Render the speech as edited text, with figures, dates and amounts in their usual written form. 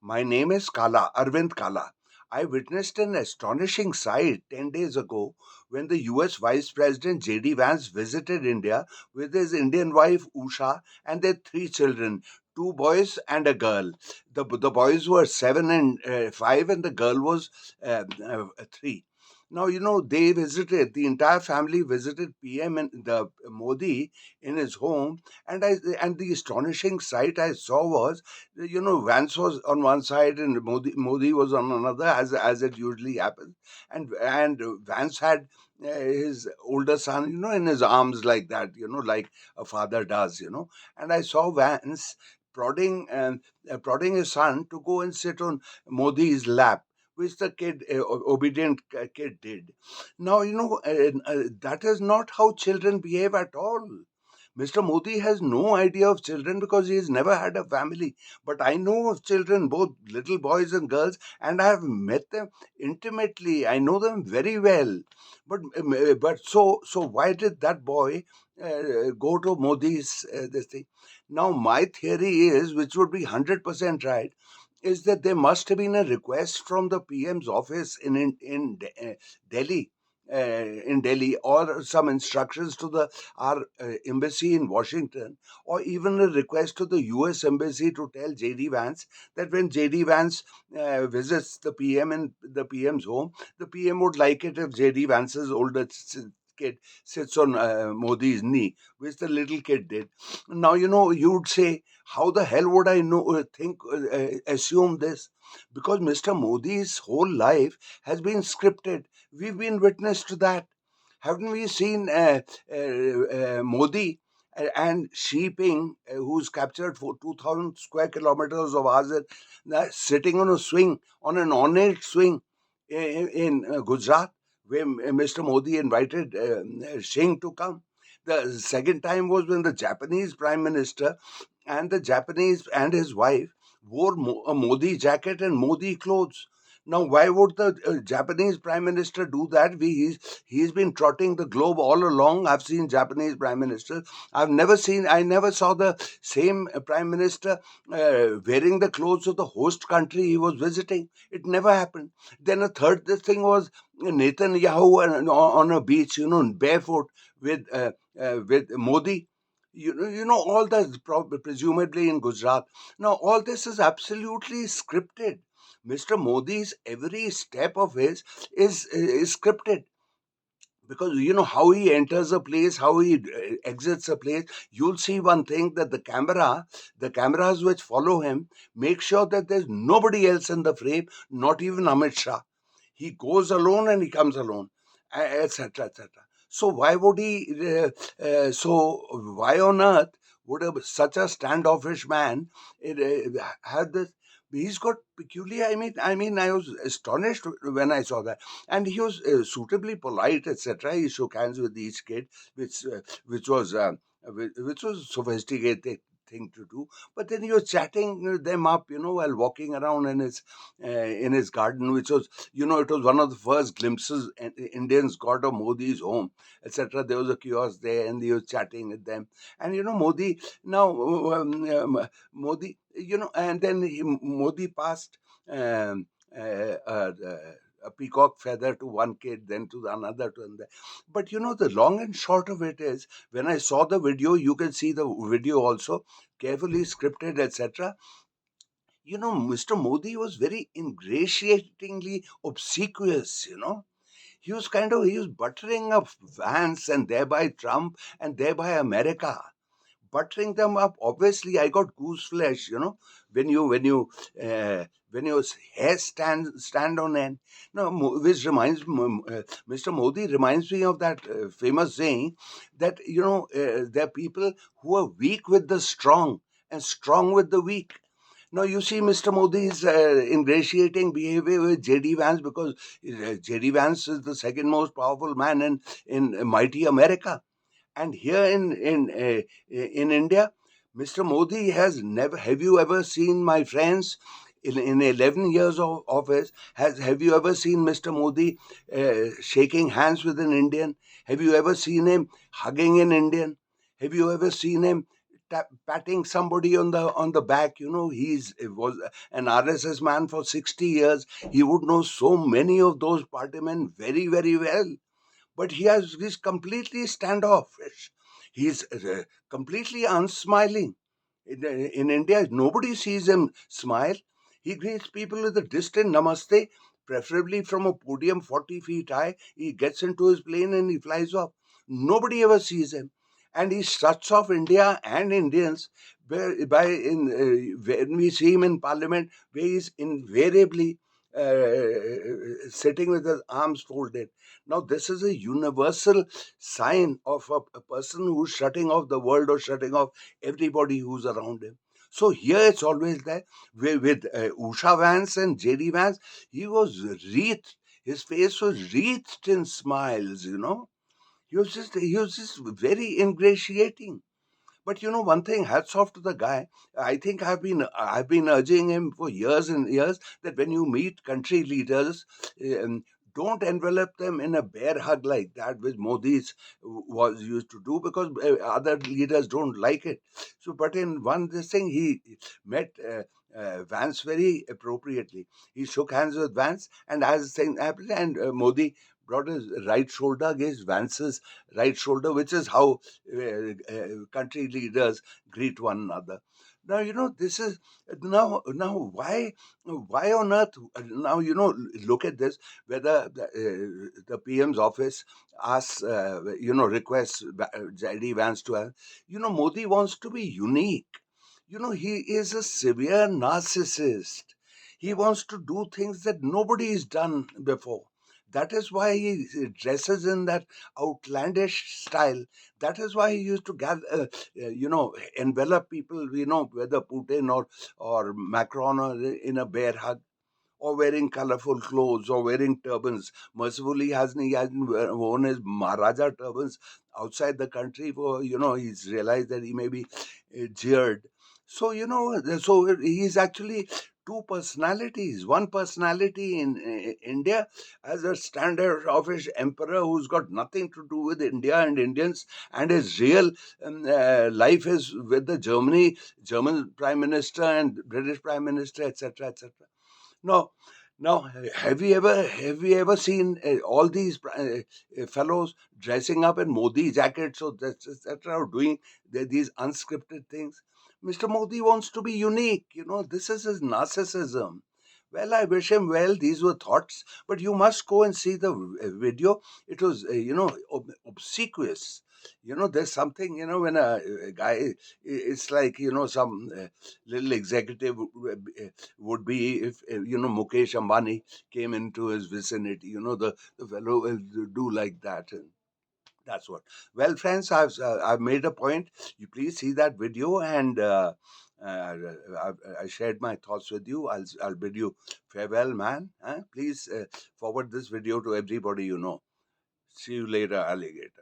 My name is Kala, Arvind Kala. I witnessed an astonishing sight 10 days ago when the US Vice President J.D. Vance visited India with his Indian wife Usha and their three children, two boys and a girl. The boys were 7 and 5, and the girl was 3. Now, they visited, the entire family visited PM and the Modi in his home. And the astonishing sight I saw was, Vance was on one side and Modi was on another, as it usually happens, and Vance had his older son, in his arms like that, like a father does, and I saw Vance prodding his son to go and sit on Modi's lap, which the obedient kid did. Now, that is not how children behave at all. Mr. Modi has no idea of children because he has never had a family. But I know of children, both little boys and girls, and I have met them intimately. I know them very well. But why did that boy go to Modi's this thing? Now my theory is, which would be 100% right, is that there must have been a request from the PM's office Delhi. In Delhi, or some instructions to the our embassy in Washington, or even a request to the US embassy to tell JD Vance that when JD Vance visits the PM in the PM's home, the PM would like it if JD Vance's older kid sits on Modi's knee, which the little kid did. Now, you would say, how the hell would I know, assume this? Because Mr. Modi's whole life has been scripted. We've been witness to that. Haven't we seen Modi and Xi Jinping, who's captured for 2,000 square kilometers of Azad, sitting on a swing, on an ornate swing in Gujarat, where Mr. Modi invited Singh to come. The second time was when the Japanese Prime Minister and the Japanese and his wife wore a Modi jacket and Modi clothes. Now, why would the Japanese Prime Minister do that? He's been trotting the globe all along. I've seen Japanese Prime Ministers. I never saw the same Prime Minister wearing the clothes of the host country he was visiting. It never happened. Then a third this thing was Netanyahu on a beach, barefoot with Modi. All that presumably in Gujarat. Now, all this is absolutely scripted. Mr. Modi's every step of his is scripted, because how he enters a place, how he exits a place. You'll see one thing, that the cameras which follow him make sure that there's nobody else in the frame, not even Amit Shah. He goes alone and he comes alone, etc., etc. So why would he? So why on earth would such a standoffish man have this? He's got peculiar. I was astonished when I saw that, and he was suitably polite, etc. He shook hands with each kid, which uh, which was uh, which was sophisticated thing to do. But then he was chatting them up, while walking around in his garden, which was, it was one of the first glimpses Indians got of Modi's home, etc. There was a kiosk there, and he was chatting with them. And Modi now, Modi, and then Modi passed um, a peacock feather to one kid, then to the another, to another. But the long and short of it is, when I saw the video, you can see the video also, carefully scripted, etc. Mr. Modi was very ingratiatingly obsequious. He was buttering up Vance and thereby Trump and thereby America, buttering them up. Obviously, I got goose flesh, when your hair stand on end. No, which reminds Mr. Modi reminds me of that famous saying that there are people who are weak with the strong and strong with the weak. Now you see Mr. Modi's ingratiating behavior with J.D. Vance, because J.D. Vance is the second most powerful man in mighty America. And here in India, Mr. Modi has never. Have you ever seen, my friends, in 11 years of office, have you ever seen Mr. Modi shaking hands with an Indian? Have you ever seen him hugging an Indian? Have you ever seen him patting somebody on the back. He was an RSS man for 60 years. He would know so many of those party men very, very well. But he's completely standoffish. He's completely unsmiling. In India, nobody sees him smile. He greets people with a distant namaste, preferably from a podium 40 feet high. He gets into his plane and he flies off. Nobody ever sees him. And he shuts off India and Indians when we see him in Parliament, where he's invariably sitting with his arms folded. Now, this is a universal sign of a person who's shutting off the world or shutting off everybody who's around him. So here it's always there. With Usha Vance and JD Vance, he was wreathed. His face was wreathed in smiles. He was just very ingratiating. But one thing, hats off to the guy. I think I've been urging him for years and years that when you meet country leaders, um, don't envelop them in a bear hug like that, which Modi's was used to do, because other leaders don't like it. So, but in one this thing, he met Vance very appropriately. He shook hands with Vance, and as thing happened, and Modi brought his right shoulder against Vance's right shoulder, which is how country leaders greet one another. Now this is now why on earth now look at this, whether the PM's office asks requests JD Vance to have, Modi wants to be unique. He is a severe narcissist. He wants to do things that nobody has done before. That is why he dresses in that outlandish style. That is why he used to gather, envelop people, whether Putin or Macron, or in a bear hug, or wearing colorful clothes, or wearing turbans. Mercifully, he hasn't worn his Maharaja turbans outside the country, for he's realized that he may be jeered. So so he's actually two personalities. One personality in India as a standoffish emperor who's got nothing to do with India and Indians, and his real life is with the German Prime Minister and British Prime Minister, etc., etc. No, no. Have you ever seen all these fellows dressing up in Modi jackets, or etc., or doing these unscripted things? Mr. Modi wants to be unique. This is his narcissism. Well, I wish him well. These were thoughts, but you must go and see the video. It was, obsequious. There's something, when a guy, it's like, some little executive would be if Mukesh Ambani came into his vicinity. The fellow will do like that, and that's what. Well, friends, I've made a point. You please see that video, and uh, I shared my thoughts with you. I'll bid you farewell, man. Please forward this video to everybody you know. See you later, alligator.